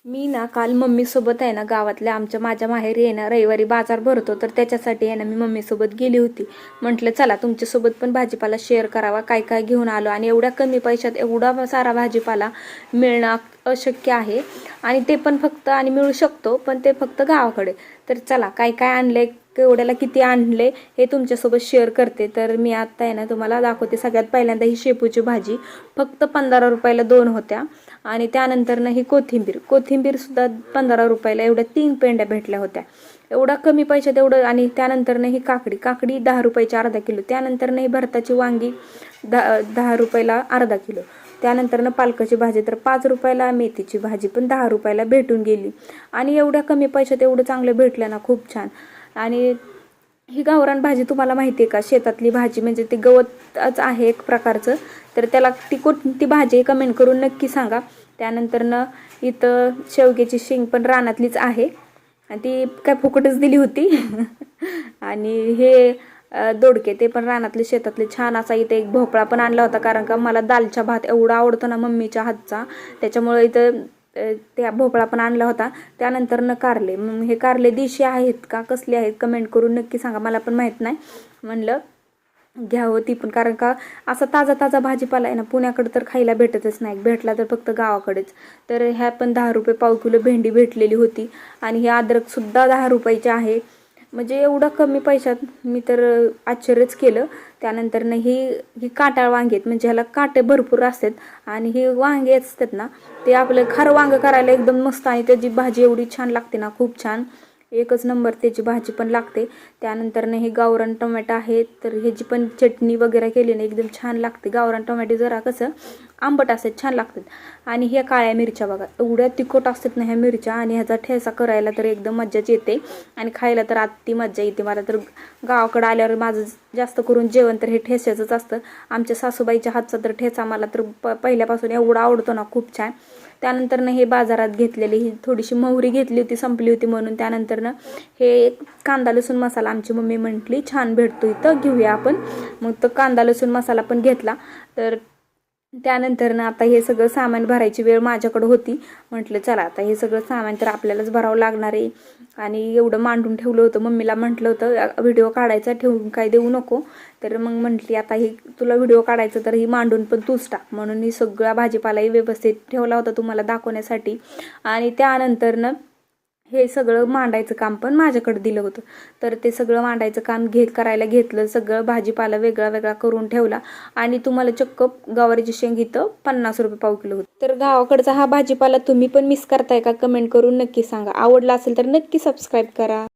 मी ना काल मम्मीसोबत आहे ना गावातल्या माझ्या माहेरी आहे ना रविवारी बाजार भरतो, तर त्याच्यासाठी आहे ना मी मम्मीसोबत गेली होती. म्हटलं चला तुमच्यासोबत पण भाजीपाला शेअर करावा, काय काय घेऊन आलो. आणि एवढ्या कमी पैशात एवढा सारा भाजीपाला मिळणं अशक्य आहे. आणि ते पण फक्त आणि मिळू शकतो पण ते फक्त गावाकडे. तर चला काय काय आणले, केवढ्याला किती आणले हे तुमच्यासोबत शेअर करते. तर मी आता आहे ना तुम्हाला दाखवते. सगळ्यात पहिल्यांदा ही शेपूची भाजी फक्त 15 रुपयाला 2 होत्या. आणि त्यानंतर ना ही कोथिंबीर सुद्धा 15 रुपयाला एवढ्या 3 पेंड्या भेटल्या होत्या. एवढा कमी पैशात एवढं. आणि त्यानंतर ना ही काकडी 10 रुपयाची अर्धा किलो. त्यानंतर ना ही भरताची वांगी 10 रुपयाला अर्धा किलो. त्यानंतर ना पालकाची भाजी तर 5 रुपयाला, मेथीची भाजी पण 10 रुपयाला भेटून गेली. आणि एवढ्या कमी पैशात एवढं चांगलं भेटलं ना, खूप छान. आणि ही गावरान भाजी तुम्हाला माहिती आहे का, शेतातली भाजी म्हणजे ते गवतच आहे एक प्रकारचं. तर त्याला ती कोणती भाजी कमेंट करून नक्की सांगा. त्यानंतर ना इथं शेवग्याची शेंग पण रानातलीच आहे आणि ती काय फुकटच दिली होती. आणि हे दोडके ते पण रानातले शेतातले छान असा. इथे एक भोपळा पण आणला होता, कारण का मला दालचा भात एवढा आवडतो ना मम्मीच्या हातचा, त्याच्यामुळे इथं त्या भोपळा पण आणला होता. त्यानंतर न कारले. मग हे कारले देशी आहेत का कसले आहेत कमेंट करून नक्की सांगा, मला पण माहीत नाही. म्हणलं घ्यावं ती पण, कारण का असा ताजा ताजा भाजीपाला आहे ना पुण्याकडे तर खायला भेटतच नाही, भेटला तर फक्त गावाकडेच. तर ह्या पण 10 रुपये पाव किलो भेंडी भेटलेली होती. आणि हे अद्रक सुद्धा 10 रुपयाचे आहे. म्हणजे एवढं कमी पैशात मी तर आश्चर्यच केलं. त्यानंतर ना ही काटाळ वांगे आहेत, म्हणजे ह्याला काटे भरपूर असतात. आणि ही वांगे असतात ना ते आपलं खारं वांगं करायला एकदम मस्त. आणि त्याची भाजी एवढी छान लागते ना, खूप छान, एकच नंबर त्याची भाजी पण लागते. त्यानंतर ना हे गावरान टोमॅटो आहे, तर ह्याची पण चटणी वगैरे केली ना एकदम छान लागते. गावरान टोमॅटो जरा कसं आंबट असतात, छान लागतात. आणि ह्या काळ्या मिरच्या बघा, एवढ्या तिखट असतात ना ह्या मिरच्या. आणि ह्याचा ठेचा करायला तर एकदम मज्जाच येते आणि खायला तर अति मज्जा येते. मला तर गावाकडे आल्यावर माझं जास्त करून जेवण तर हे ठेच्याचंच असतं. आमच्या सासूबाईच्या हातचा तर ठेचा मला तर पहिल्यापासून एवढा आवडतो ना, खूप छान. त्यानंतर ना हे बाजारात घेतलेली ही थोडीशी मोहरी घेतली होती, संपली होती म्हणून. त्यानंतर ना हे कांदा लसूण मसाला आमची मम्मी म्हटली छान भेटतो इथं, घेऊया आपण. मग तो कांदा लसूण मसाला पण घेतला. तर त्यानंतर ना आता हे सगळं सामान भरायची वेळ माझ्याकडे होती. म्हटलं चला आता हे सगळं सामान तर आपल्यालाच भरावं लागणार आहे. आणि एवढं मांडून ठेवलं होतं. मम्मीला म्हटलं होतं व्हिडिओ काढायचा, ठेवून काय देऊ नको. तर मग म्हटली आता ही तुला व्हिडिओ काढायचं तर ही मांडून पण तूच टाक, म्हणून ही सगळा भाजीपालाही व्यवस्थित ठेवला होता तुम्हाला दाखवण्यासाठी. आणि त्यानंतर ना हे सगळं मांडायचं काम पण माझ्याकडे दिलं होतं. तर ते सगळं मांडायचं काम करायला घेतलं. सगळं भाजीपाला वेगळा वेगळा करून ठेवला. आणि तुम्हाला चक्क गवारीची शेंग इथं 50 रुपये पाव किलो होती. तर गावाकडचा हा भाजीपाला तुम्ही पण मिस करताय का, कमेंट करून नक्की सांगा. आवडला असेल तर नक्की सबस्क्राईब करा.